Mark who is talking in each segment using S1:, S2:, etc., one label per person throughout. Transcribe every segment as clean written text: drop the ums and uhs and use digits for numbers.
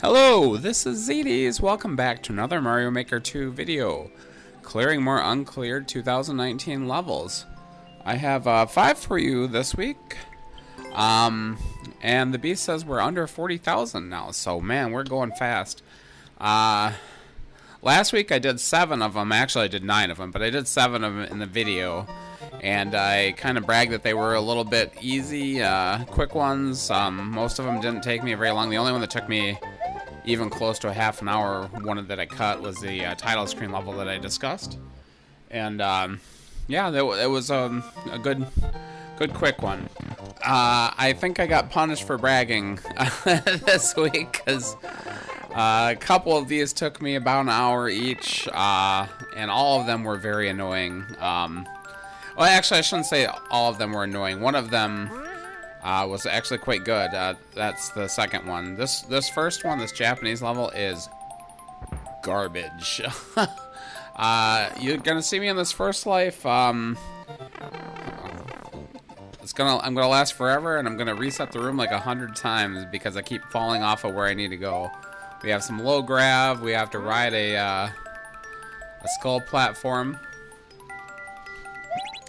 S1: Hello, this is ZDs. Welcome back to another Mario Maker 2 video. Clearing more uncleared 2019 levels. I have 5 for you this week. And the beast says we're under 40,000 now, so man, we're going fast. Last week I did 7 of them. Actually, I did 9 of them, but I did 7 of them in the video. And I kind of bragged that they were a little bit easy, quick ones. Most of them didn't take me very long. The only one that took me even close to a half an hour, one that I cut, was the title screen level that I discussed. And yeah, it was a good quick one. I think I got punished for bragging this week because a couple of these took me about an hour each, and all of them were very annoying. Well, actually, I shouldn't say all of them were annoying. One of them was actually quite good. That's the second one. This first one, this Japanese level, is garbage. You're gonna see me in this first life. I'm gonna last forever, and I'm gonna reset the room like 100 times because I keep falling off of where I need to go. We have some low grav. We have to ride a skull platform,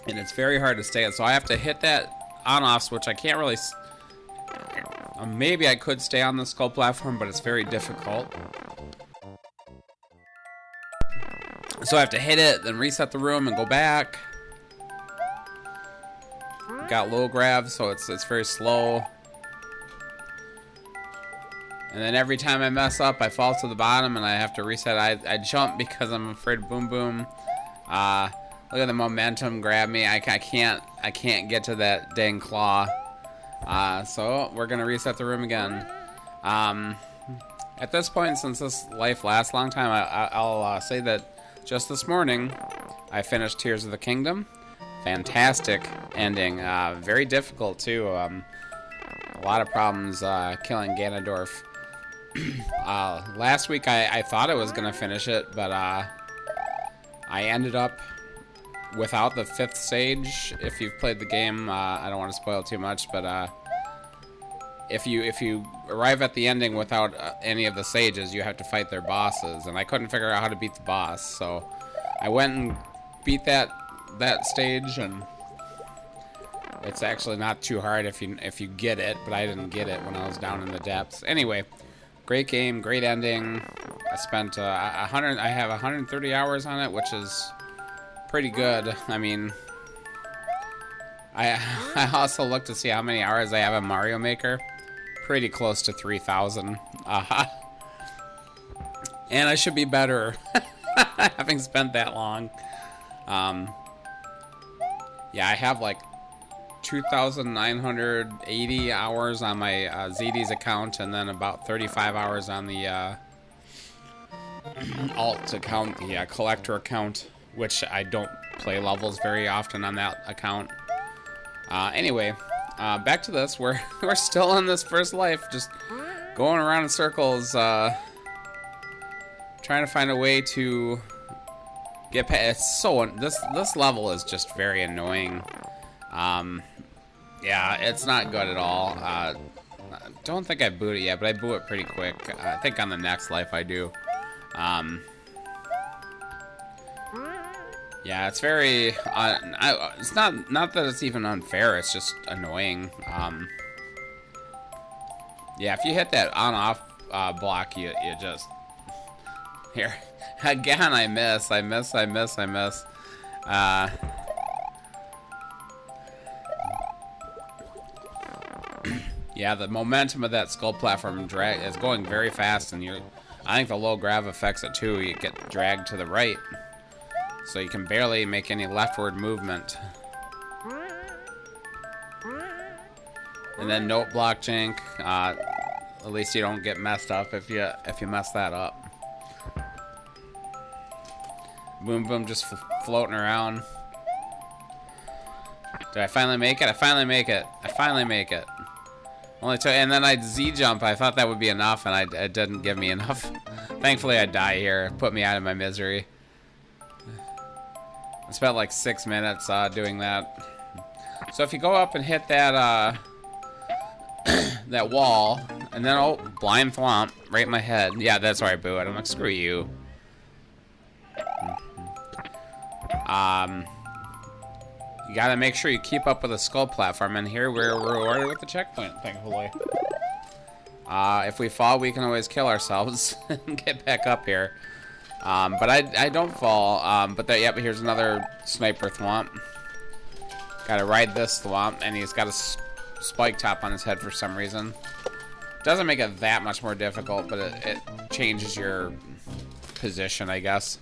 S1: and it's very hard to stay. So I have to hit that on-off switch. I can't really... maybe I could stay on the skull platform, but it's very difficult. So I have to hit it, then reset the room and go back. Got low grav, so it's very slow. And then every time I mess up, I fall to the bottom and I have to reset. I jump because I'm afraid of Boom Boom. Look at the momentum grab me. I can't get to that dang claw. So we're gonna reset the room again. At this point, since this life lasts a long time, I'll say that just this morning I finished Tears of the Kingdom. Fantastic ending. Very difficult too. A lot of problems killing Ganondorf. Last week I thought I was gonna finish it, but I ended up without the 5th stage. If you've played the game, I don't want to spoil too much, but if you arrive at the ending without any of the sages, you have to fight their bosses, and I couldn't figure out how to beat the boss, so I went and beat that stage, and it's actually not too hard if you get it, but I didn't get it when I was down in the depths. Anyway, great game, great ending. I spent I have 130 hours on it, which is pretty good. I mean, I also looked to see how many hours I have in Mario Maker. Pretty close to 3,000. And I should be better having spent that long. Yeah, I have like 2,980 hours on my ZD's account, and then about 35 hours on the alt account, the collector account, which I don't play levels very often on that account. Anyway, back to this. We're still in this first life, just going around in circles, trying to find a way to get past. It's so this level is just very annoying. Yeah, it's not good at all. I don't think I boot it yet, but I boot it pretty quick. I think on the next life I do. Yeah, it's very... it's not that it's even unfair, it's just annoying. Yeah, if you hit that on-off block, you just... Here. Again, I miss. Yeah, the momentum of that skull platform drag is going very fast, and I think the low grav affects it too. You get dragged to the right, so you can barely make any leftward movement. And then note block jink. At least you don't get messed up if you mess that up. Boom Boom just floating around. Did I finally make it? I finally make it. Only two, and then I Z jump. I thought that would be enough, and it didn't give me enough. Thankfully, I die here. Put me out of my misery. I spent like 6 minutes doing that. So if you go up and hit that that wall, And then, oh, blind thwomp right in my head. Yeah, that's where I boo it. I'm like, screw you. You gotta make sure you keep up with the skull platform, and here we're rewarded with the checkpoint, thankfully. If we fall, we can always kill ourselves and get back up here. But I don't fall. But yep, here's another sniper thwomp. Gotta ride this thwomp, and he's got a spike top on his head for some reason. Doesn't make it that much more difficult, but it changes your position, I guess.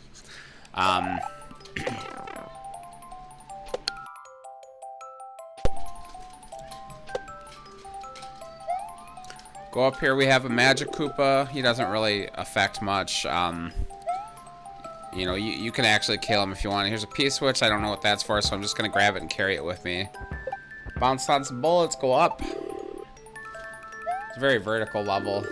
S1: Go up here, we have a Magic Koopa. He doesn't really affect much. You know, you can actually kill him if you want. Here's a P-switch. I don't know what that's for, so I'm just going to grab it and carry it with me. Bounce on some bullets, go up. It's a very vertical level.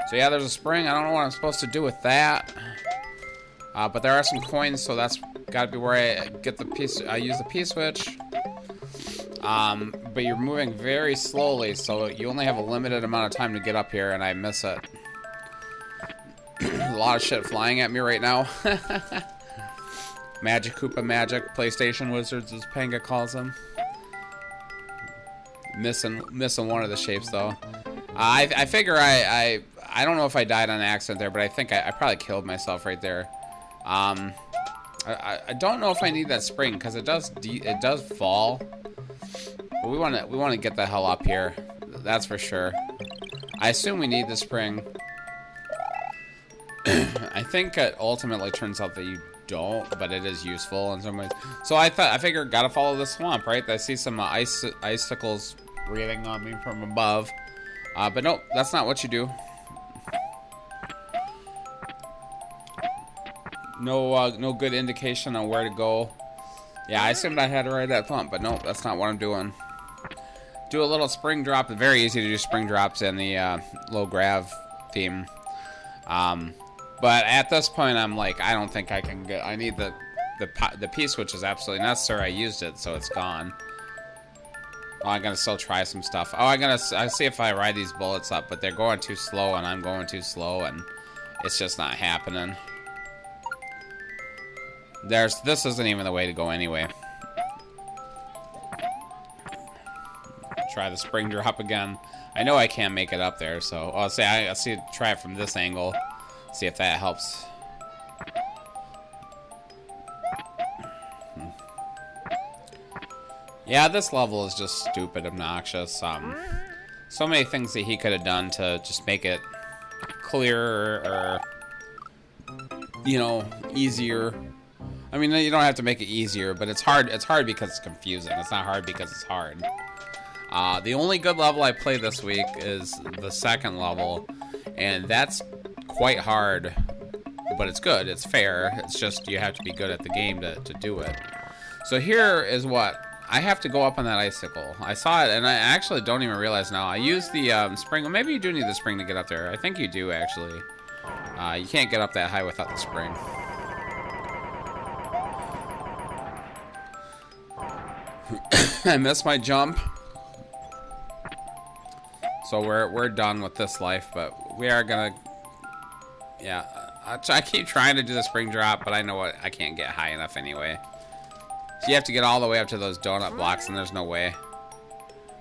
S1: So yeah, there's a spring. I don't know what I'm supposed to do with that. But there are some coins, so that's got to be where I get the piece. I use the P-switch. But you're moving very slowly, so you only have a limited amount of time to get up here, and I miss it. A lot of shit flying at me right now. Magic Koopa Magic, PlayStation Wizards, as Panga calls them. Missing one of the shapes though. I figure I don't know if I died on accident there, but I think I probably killed myself right there. I don't know if I need that spring because it does fall. But we want to get the hell up here. That's for sure. I assume we need the spring. I think it ultimately turns out that you don't, but it is useful in some ways. So I figured gotta follow the swamp, right? I see some icicles breathing on me from above. But nope, that's not what you do. No good indication on where to go. Yeah, I assumed I had to ride that thump, but nope, that's not what I'm doing. Do a little spring drop. Very easy to do spring drops in the low grav theme. But at this point, I'm like, I don't think I can get. I need the P-switch is absolutely necessary. I used it, so it's gone. Oh, I'm gonna still try some stuff. Oh, I see if I ride these bullets up, but they're going too slow, and I'm going too slow, and it's just not happening. This isn't even the way to go anyway. Try the spring drop again. I know I can't make it up there, so I'll try it from this angle. See if that helps. Yeah, this level is just stupid, obnoxious. So many things that he could have done to just make it clearer or, you know, easier. I mean, you don't have to make it easier, but it's hard. It's hard because it's confusing. It's not hard because it's hard. The only good level I played this week is the second level, and that's quite hard, but it's good. It's fair. It's just you have to be good at the game to do it. So here is what. I have to go up on that icicle. I saw it, and I actually don't even realize now. I used the spring. Well, maybe you do need the spring to get up there. I think you do, actually. You can't get up that high without the spring. I missed my jump. So we're done with this life, but we are gonna... Yeah, I keep trying to do the spring drop, but I know what I can't get high enough anyway. So you have to get all the way up to those donut blocks, and there's no way.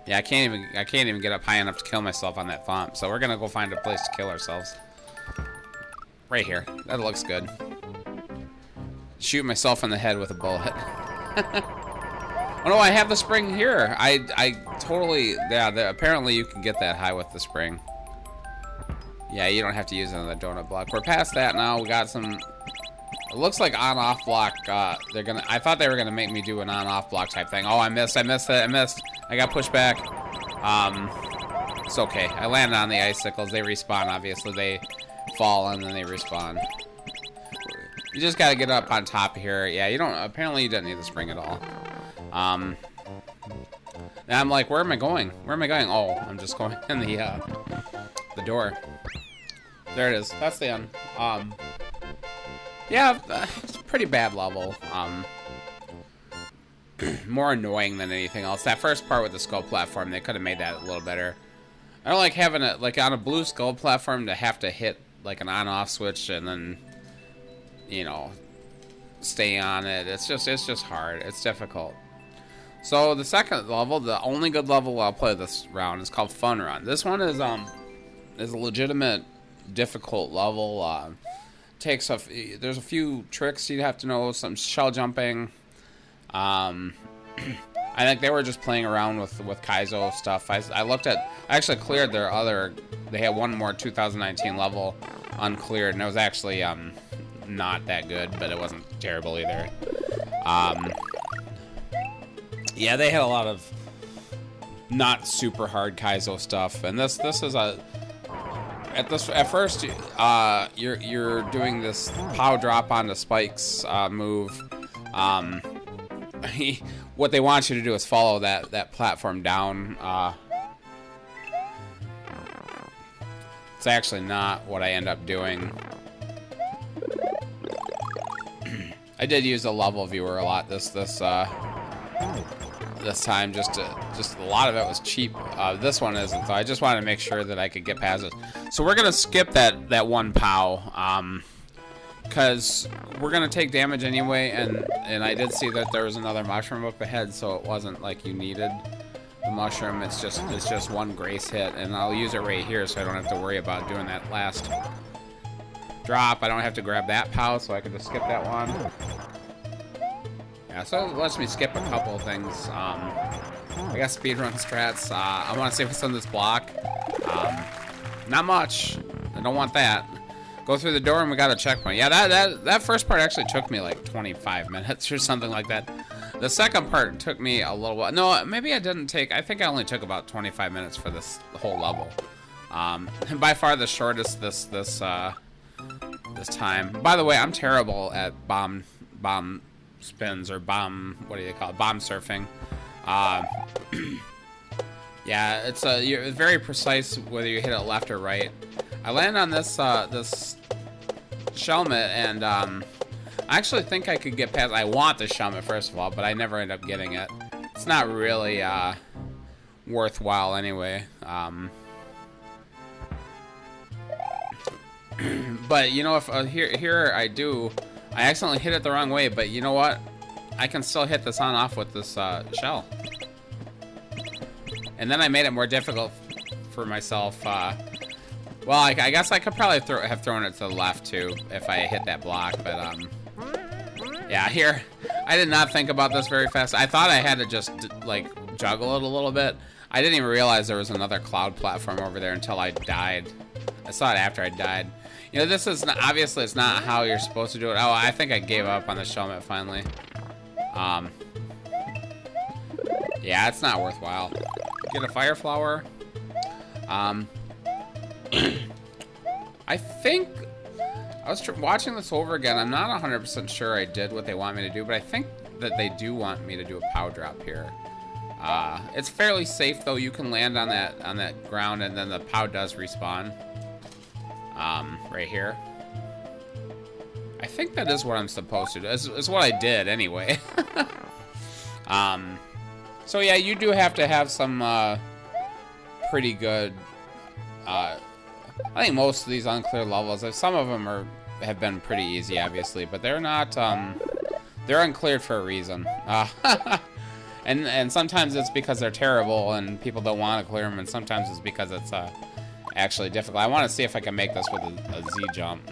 S1: Yeah, I can't even get up high enough to kill myself on that thump. So we're gonna go find a place to kill ourselves. Right here. That looks good. Shoot myself in the head with a bullet. Oh no, I have the spring here. I totally, yeah, apparently you can get that high with the spring. Yeah, you don't have to use it on the donut block. We're past that now. We got some, it looks like on-off block. I thought they were gonna make me do an on-off block type thing. Oh, I missed it. I got pushed back. It's okay. I landed on the icicles. They respawn, obviously. They fall and then they respawn. You just gotta get up on top here. Yeah, apparently you don't need the spring at all. And I'm like, where am I going? Where am I going? Oh, I'm just going in the door. There it is. That's the end. Yeah, it's a pretty bad level. more annoying than anything else. That first part with the skull platform, they could have made that a little better. I don't like having it, like, on a blue skull platform to have to hit, like, an on-off switch and then, you know, stay on it. It's just hard. It's difficult. So the second level, the only good level I'll play this round, is called Fun Run. This one is a legitimate difficult level. There's a few tricks you'd have to know, some shell jumping. I think they were just playing around with Kaizo stuff. I actually cleared they had one more 2019 level uncleared, and it was actually not that good, but it wasn't terrible either. Yeah, they had a lot of not super hard Kaizo stuff, and this is at first you're doing this pow drop onto spikes move. What they want you to do is follow that platform down. It's actually not what I end up doing. I did use the level viewer a lot this time, just a lot of it was cheap. This one isn't, so I just wanted to make sure that I could get past it. So we're gonna skip that one pow, because we're gonna take damage anyway, and I did see that there was another mushroom up ahead, so it wasn't like you needed the mushroom. It's just one grace hit, and I'll use it right here, so I don't have to worry about doing that last drop. I don't have to grab that pow, so I can just skip that one. Yeah, so it lets me skip a couple of things. I got speedrun strats. I want to see what's on this block. Not much. I don't want that. Go through the door and we got a checkpoint. Yeah, that first part actually took me like 25 minutes or something like that. The second part took me a little while. No, maybe I didn't take. I think I only took about 25 minutes for this whole level. And by far the shortest this time. By the way, I'm terrible at bomb spins or bomb. What do you call it? Bomb surfing. Yeah, it's very precise whether you hit it left or right. I land on this this shelmet, and I actually think I could get past. I want the shelmet first of all, but I never end up getting it. It's not really worthwhile anyway. But you know, if here I accidentally hit it the wrong way, but you know what? I can still hit this on off with this shell. And then I made it more difficult for myself. Well, I guess I could probably have thrown it to the left too if I hit that block, but yeah, here I did not think about this very fast. I thought I had to just like juggle it a little bit. I didn't even realize there was another cloud platform over there until I died. I saw it after I died. You know, this is not, obviously it's not how you're supposed to do it. Oh, I think I gave up on the shelmet finally. Yeah, it's not worthwhile. Get a fire flower. I think I was watching this over again. I'm not 100% sure I did what they want me to do, but I think that they do want me to do a pow drop here. It's fairly safe though. You can land on that ground, and then the pow does respawn. Right here. I think that is what I'm supposed to do. It's what I did anyway. So yeah, you do have to have some pretty good. I think most of these unclear levels, some of them have been pretty easy, obviously, but they're not. They're uncleared for a reason. And sometimes it's because they're terrible and people don't want to clear them, and sometimes it's because it's actually difficult. I want to see if I can make this with a Z jump.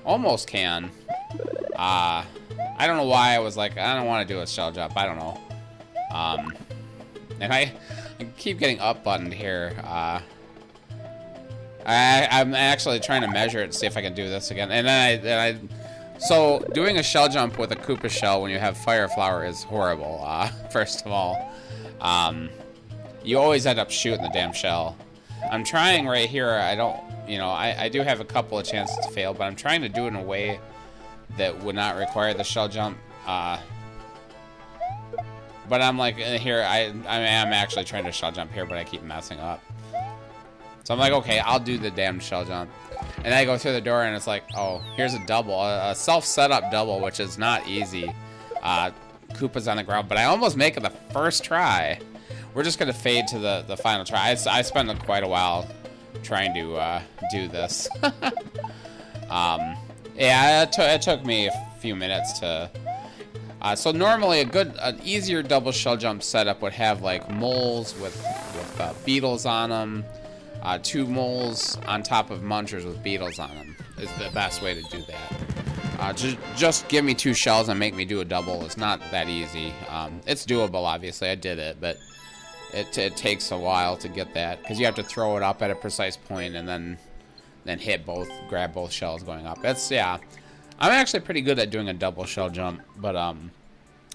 S1: Almost can. I don't know why I was like, I don't want to do a shell jump. I don't know. And I keep getting up buttoned here. I'm actually trying to measure it to see if I can do this again. And then so doing a shell jump with a Koopa shell when you have fire flower is horrible. First of all, you always end up shooting the damn shell. I'm trying right here. I do have a couple of chances to fail, but I'm trying to do it in a way that would not require the shell jump. But I'm like here. I am actually trying to shell jump here, but I keep messing up. So I'm like, okay, I'll do the damn shell jump. And I go through the door, and it's like, oh, here's a double, a self-setup double, which is not easy. Koopas on the ground, but I almost make it the first try. We're just gonna fade to the final try. I spent quite a while trying to do this. Yeah, it took me a few minutes to. So normally an easier double shell jump setup would have like moles with beetles on them, 2 moles on top of munchers with beetles on them is the best way to do that. Just give me 2 shells and make me do a double. It's not that easy. It's doable, obviously. I did it, but it takes a while to get that because you have to throw it up at a precise point and then grab both shells going up. Yeah. I'm actually pretty good at doing a double shell jump, but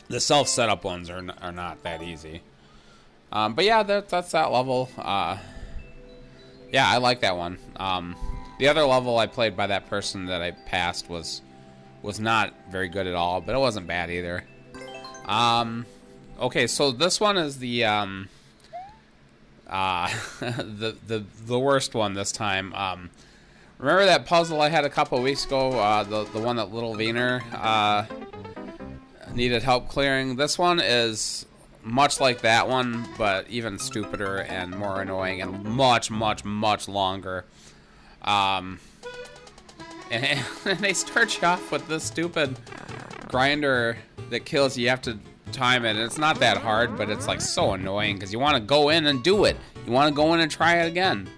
S1: the self-setup ones are not that easy. But yeah, that's that level. Yeah, I like that one. The other level I played by that person that I passed was not very good at all, but it wasn't bad either. Okay, so this one is the the worst one this time. Remember that puzzle I had a couple weeks ago, the one that Little Wiener needed help clearing? This one is much like that one, but even stupider and more annoying and much, much, much longer. And they start you off with this stupid grinder that kills you. You have to time it, and it's not that hard, but it's like so annoying because you want to go in and do it. You want to go in and try it again.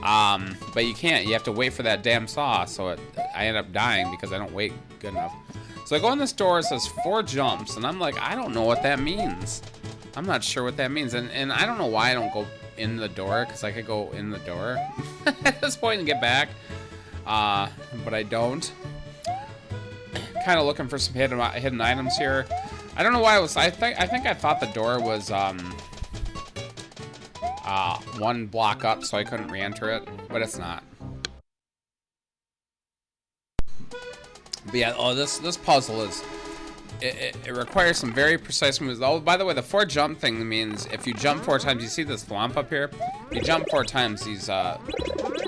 S1: But you can't. You have to wait for that damn saw, so I end up dying because I don't wait good enough. So I go in this door, it says 4 jumps, and I'm like, I don't know what that means. I'm not sure what that means, and I don't know why I don't go in the door, because I could go in the door at this point and get back, but I don't. Kind of looking for some hidden items here. I don't know why I think I thought the door was, 1 block up, so I couldn't re-enter it, but it's not. But yeah, this puzzle is, it requires some very precise moves. Oh, by the way, the 4 jump thing means if you jump 4 times, you see this thwomp up here? If you jump 4 times, these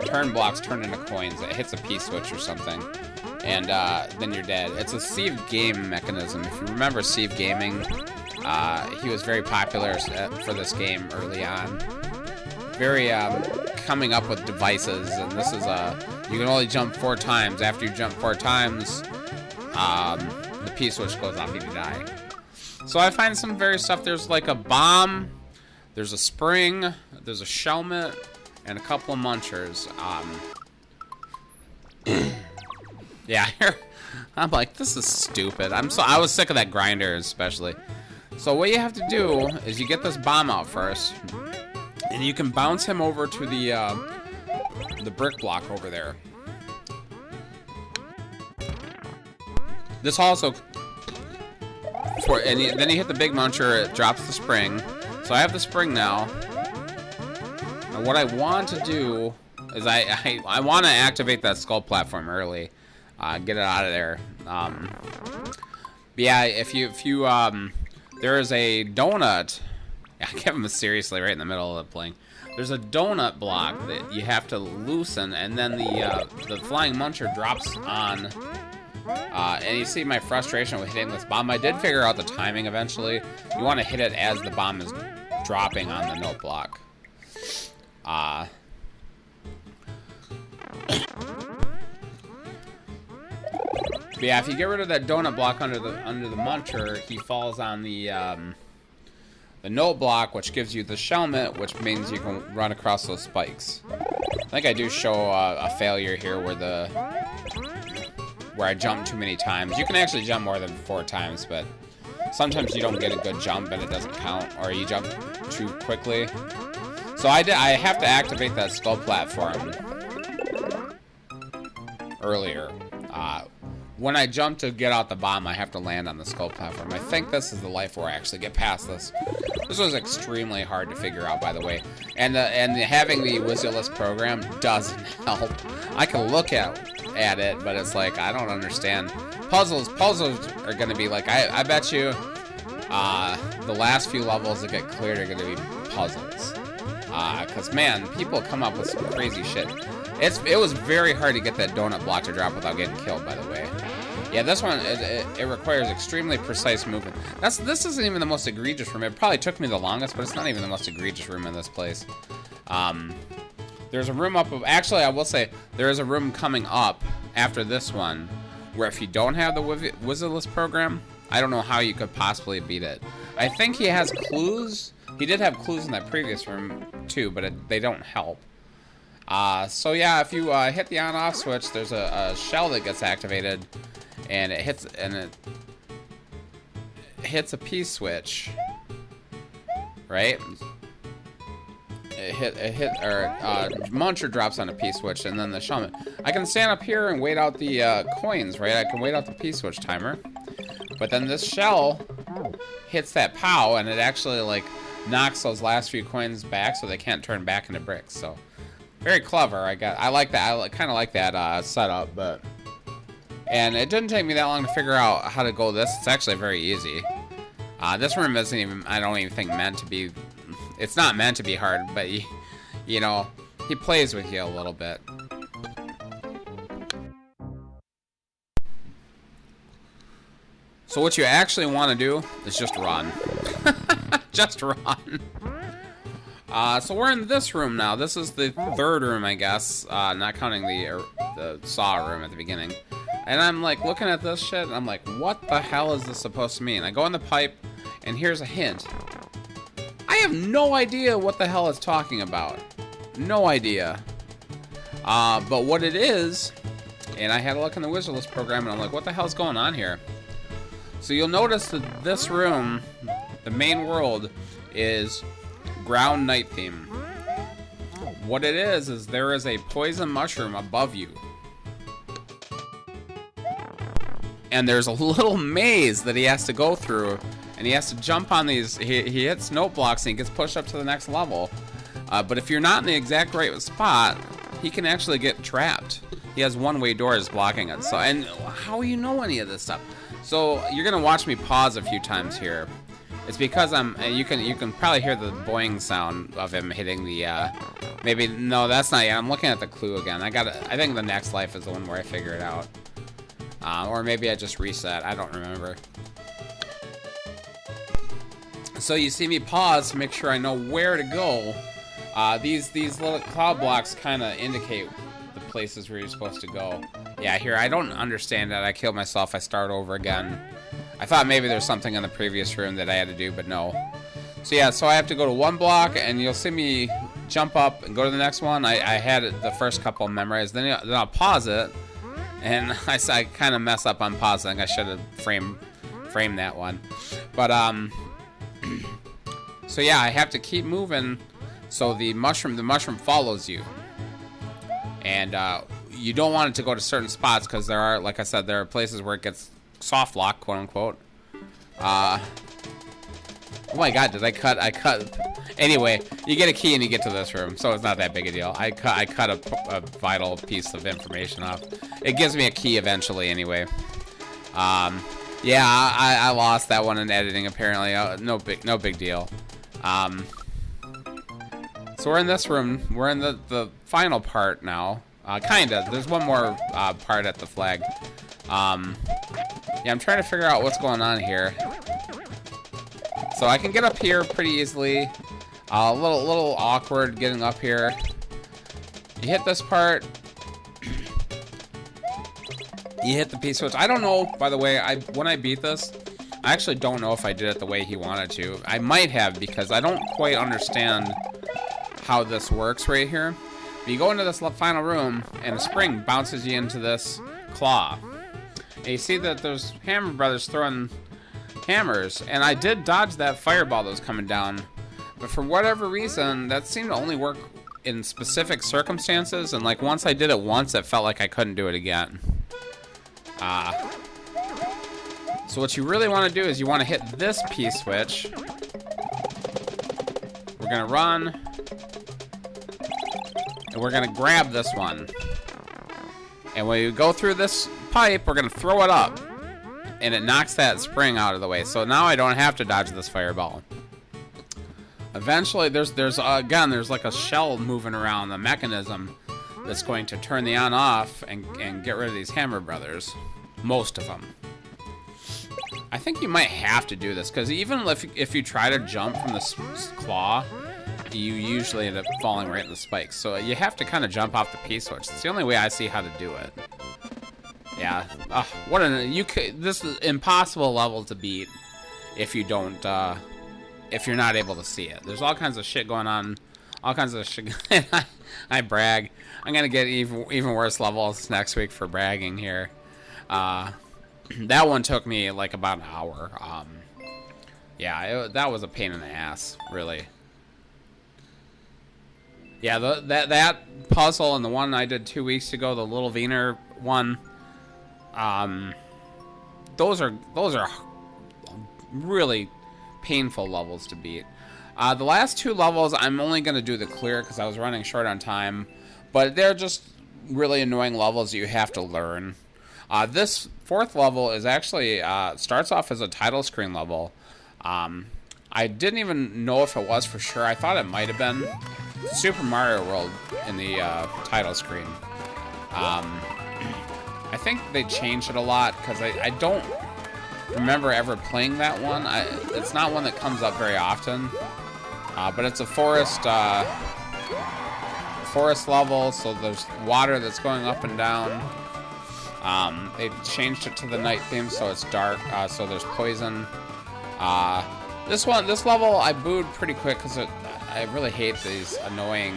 S1: turn blocks turn into coins. It hits a P-switch or something, and then you're dead. It's a Steve game mechanism. If you remember Steve Gaming, he was very popular for this game early on. Very coming up with devices, and this is you can only jump 4 times. After you jump 4 times, the P-switch goes off and you die. So I find some various stuff. There's like a bomb, there's a spring, there's a shelmet, and a couple of munchers. Yeah, I'm like, this is stupid. I was sick of that grinder especially. So what you have to do is you get this bomb out first, and you can bounce him over to the brick block over there. This also, then you hit the big muncher, it drops the spring. So I have the spring now. And what I want to do is I want to activate that skull platform early, get it out of there. But yeah, if you there is a donut. I kept him seriously right in the middle of the playing. There's a donut block that you have to loosen, and then the flying muncher drops on. And you see my frustration with hitting this bomb. I did figure out the timing eventually. You want to hit it as the bomb is dropping on the note block. But yeah, if you get rid of that donut block under the muncher, he falls on the note block, which gives you the shelmet, which means you can run across those spikes. I think I do show a failure here where I jump too many times. You can actually jump more than 4 times, but sometimes you don't get a good jump and it doesn't count, or you jump too quickly. So I have to activate that skull platform earlier. When I jump to get out the bomb, I have to land on the skull platform. I think this is the life where I actually get past this. This was extremely hard to figure out, by the way. And having the WYSIWYLIST program doesn't help. I can look at it, but it's like, I don't understand. Puzzles are going to be like, I bet you the last few levels that get cleared are going to be puzzles. Because, man, people come up with some crazy shit. It was very hard to get that donut block to drop without getting killed, by the way. Yeah, this one, it requires extremely precise movement. This isn't even the most egregious room. It probably took me the longest, but it's not even the most egregious room in this place. There's a room up, actually, I will say, there is a room coming up after this one, where if you don't have the Wizardless program, I don't know how you could possibly beat it. I think he has clues. He did have clues in that previous room, too, but they don't help. So yeah, if you hit the on-off switch, there's a shell that gets activated, and it hits a P switch, right? Muncher drops on a P switch, and then the shaman. I can stand up here and wait out the coins, right? I can wait out the P switch timer, but then this shell hits that POW, and it actually like knocks those last few coins back, so they can't turn back into bricks. So very clever. I like that. I kind of like that setup, but. And it didn't take me that long to figure out how to go this. It's actually very easy. This room isn't even, I don't even think meant to be, it's not meant to be hard, but you know, he plays with you a little bit. So what you actually want to do is just run. Just run. So we're in this room now. This is the third room, I guess, not counting the saw room at the beginning. And I'm like looking at this shit, and I'm like, what the hell is this supposed to mean? I go in the pipe, and here's a hint. I have no idea what the hell it's talking about. No idea. But what it is, and I had a look in the Wizardless program, and I'm like, what the hell's going on here? So you'll notice that this room, the main world, is ground night theme. What it is there is a poison mushroom above you. And there's a little maze that he has to go through, and he has to jump on these. He hits note blocks and he gets pushed up to the next level. But if you're not in the exact right spot, he can actually get trapped. He has one-way doors blocking it. So, and how do you know any of this stuff? So you're gonna watch me pause a few times here. It's because you can probably hear the boing sound of him hitting the. Maybe no, that's not yet. I'm looking at the clue again. I think the next life is the one where I figure it out. Or maybe I just reset. I don't remember. So you see me pause to make sure I know where to go. These little cloud blocks kind of indicate the places where you're supposed to go. Yeah, here, I don't understand that. I killed myself. I start over again. I thought maybe there's something in the previous room that I had to do, but no. So yeah, so I have to go to one block, and you'll see me jump up and go to the next one. I had the first couple memorized. Then I'll pause it. And I kind of mess up on pausing. I should have framed that one. But, so yeah, I have to keep moving so the mushroom follows you. And you don't want it to go to certain spots because there are, like I said, there are places where it gets soft locked, quote unquote. Oh my god, did I cut? Anyway, you get a key and you get to this room, so it's not that big a deal. I cut a vital piece of information off. It gives me a key eventually, anyway. Yeah, I lost that one in editing apparently. No big deal. So we're in this room. We're in the final part now. Kinda. There's one more part at the flag. Yeah, I'm trying to figure out what's going on here. So I can get up here pretty easily. A little awkward getting up here. You hit this part. You hit the P switch. I don't know, by the way, when I beat this, I actually don't know if I did it the way he wanted to. I might have, because I don't quite understand how this works right here. But you go into this final room, and a spring bounces you into this claw. And you see that there's Hammer Brothers throwing hammers, and I did dodge that fireball that was coming down. But for whatever reason, that seemed to only work in specific circumstances, and like once I did it once, it felt like I couldn't do it again. So what you really want to do is you want to hit this P switch. We're going to run. And we're going to grab this one. And when you go through this pipe, we're going to throw it up. And it knocks that spring out of the way. So now I don't have to dodge this fireball. Eventually, there's like a shell moving around, the mechanism that's going to turn the on-off and get rid of these Hammer Brothers. Most of them. I think you might have to do this, because even if you try to jump from the claw, you usually end up falling right in the spikes. So you have to kind of jump off the P-switch. It's the only way I see how to do it. Yeah. This is impossible level to beat if you don't, if you're not able to see it. There's all kinds of shit going on. All kinds of shit. I brag. I'm gonna get even worse levels next week for bragging here. That one took me like about an hour. Yeah, that was a pain in the ass, really. Yeah, that puzzle and the one I did 2 weeks ago, the Little Wiener one, those are really painful levels to beat. The last 2 levels, I'm only going to do the clear because I was running short on time, but they're just really annoying levels that you have to learn. This 4th level is actually starts off as a title screen level. I didn't even know if it was for sure. I thought it might have been Super Mario World in the title screen. I think they changed it a lot because I don't remember ever playing that one. It's not one that comes up very often, but it's a forest level, so there's water that's going up and down. They changed it to the night theme, so it's dark, so there's poison. This level I booed pretty quick because I really hate these annoying,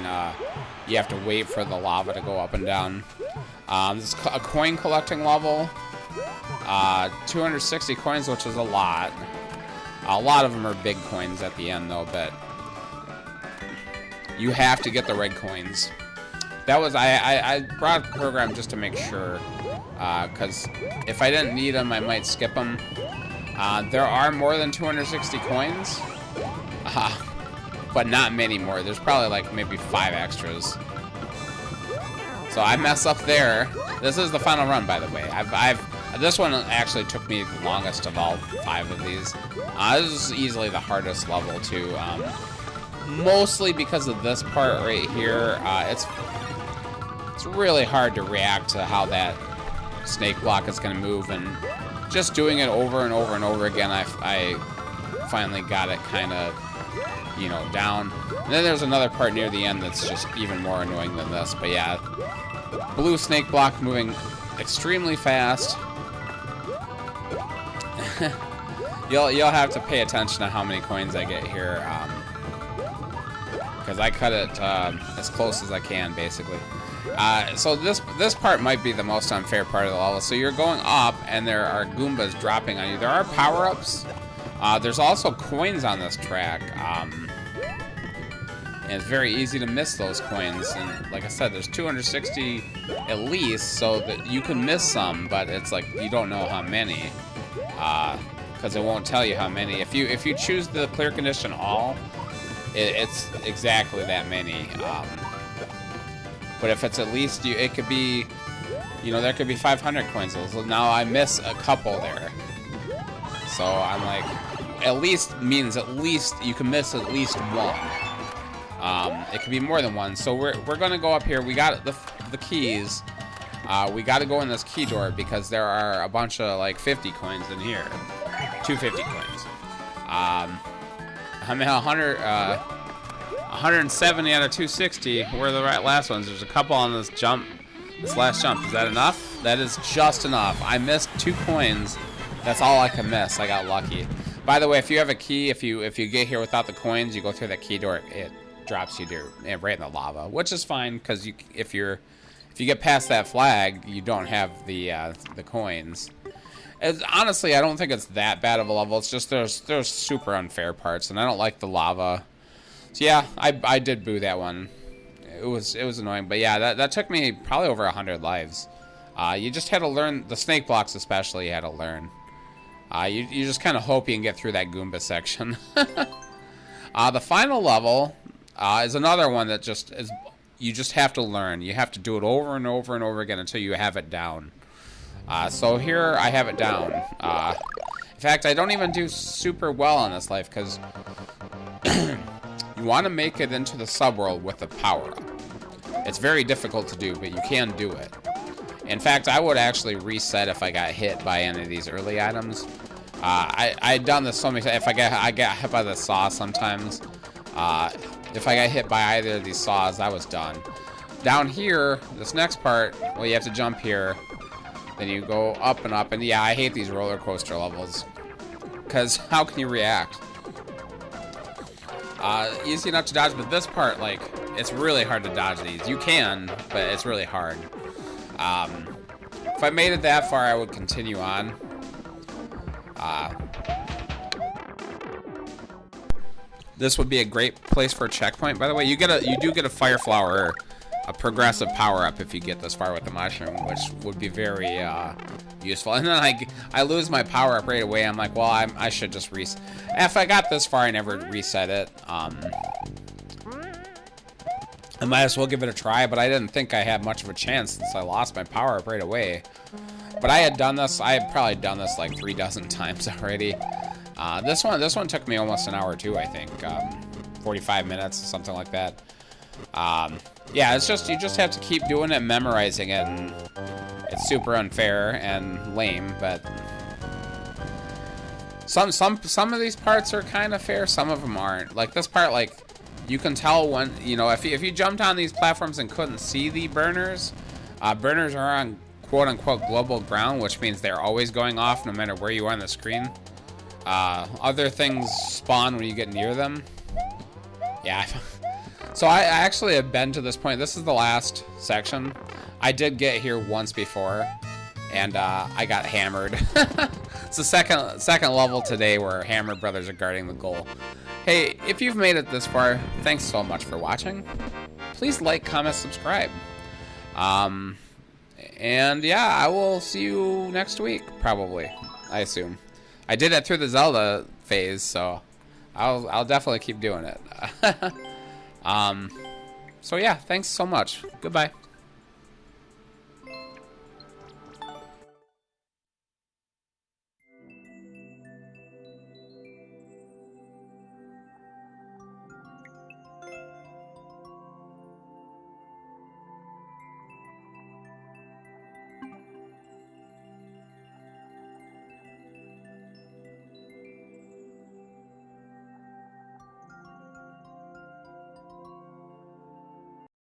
S1: you have to wait for the lava to go up and down. This is a coin collecting level. 260 coins, which is a lot. A lot of them are big coins at the end, though, but you have to get the red coins. That was, I brought a program just to make sure, because if I didn't need them, I might skip them. There are more than 260 coins, but not many more. There's probably like maybe 5 extras. So I mess up there. This is the final run, by the way. This one actually took me the longest of all 5 of these. This is easily the hardest level too. Mostly because of this part right here. It's really hard to react to how that snake block is going to move, and just doing it over and over and over again, I finally got it kind of, you know, down. And then there's another part near the end that's just even more annoying than this. But yeah, blue snake block moving extremely fast. You'll have to pay attention to how many coins I get here, because I cut it as close as I can, basically. So this part might be the most unfair part of the level. So you're going up, and there are Goombas dropping on you. There are power-ups. There's also coins on this track. And it's very easy to miss those coins. And like I said, there's 260 at least, so that you can miss some, but it's like you don't know how many, because it won't tell you how many. If you choose the clear condition all, it's exactly that many. But if it's at least, it could be, you know, there could be 500 coins. So now I miss a couple there. So I'm like, at least means at least you can miss at least one. It could be more than one. So we're gonna go up here. We got the keys. We got to go in this key door because there are a bunch of like 50 coins in here. 250 coins. I mean 170 out of 260 were the last ones. There's a couple on this last jump. Is that enough? That is just enough. I missed 2 coins. That's all I could miss. I got lucky. By the way, if you have a key, if you get here without the coins, you go through that key door, it drops you right in the lava, which is fine because if you get past that flag, you don't have the coins. Honestly, I don't think it's that bad of a level. It's just there's super unfair parts, and I don't like the lava. So yeah, I did boo that one. It was annoying, but yeah, that took me probably over 100 lives. You just had to learn the snake blocks, especially. You had to learn. You just kind of hope you can get through that Goomba section. The final level is another one that you just have to learn. You have to do it over and over and over again until you have it down. So here I have it down. In fact, I don't even do super well on this life because you want to make it into the subworld with a power-up. It's very difficult to do, but you can do it. In fact, I would actually reset if I got hit by any of these early items. I'd done this so many times. If I got hit by the saw sometimes. If I got hit by either of these saws, I was done. Down here, this next part, well, you have to jump here. Then you go up and up. And yeah, I hate these roller coaster levels. Because how can you react? Easy enough to dodge, but this part, like, it's really hard to dodge these. You can, but it's really hard. If I made it that far, I would continue on. This would be a great place for a checkpoint. By the way, you do get a fire flower, a progressive power up if you get this far with the mushroom, which would be very useful. And then I lose my power up right away. I'm like, well, I should just reset. If I got this far, I never reset it. I might as well give it a try, but I didn't think I had much of a chance since I lost my power up right away. But I had done this. I had probably done this like 3 dozen times already. This one took me almost an hour too, I think. 45 minutes, something like that. Yeah, it's just, you just have to keep doing it, memorizing it, and it's super unfair and lame, but some of these parts are kind of fair, some of them aren't. Like this part, like, you can tell when, you know, if you jumped on these platforms and couldn't see the burners, burners are on quote-unquote global ground, which means they're always going off no matter where you are on the screen. Other things spawn when you get near them. Yeah. So I actually have been to this point. This is the last section. I did get here once before, and I got hammered. It's the second level today where Hammer Brothers are guarding the goal. Hey, if you've made it this far, thanks so much for watching. Please like, comment, subscribe. And yeah, I will see you next week, probably, I assume. I did it through the Zelda phase, so I'll definitely keep doing it. So yeah, thanks so much. Goodbye.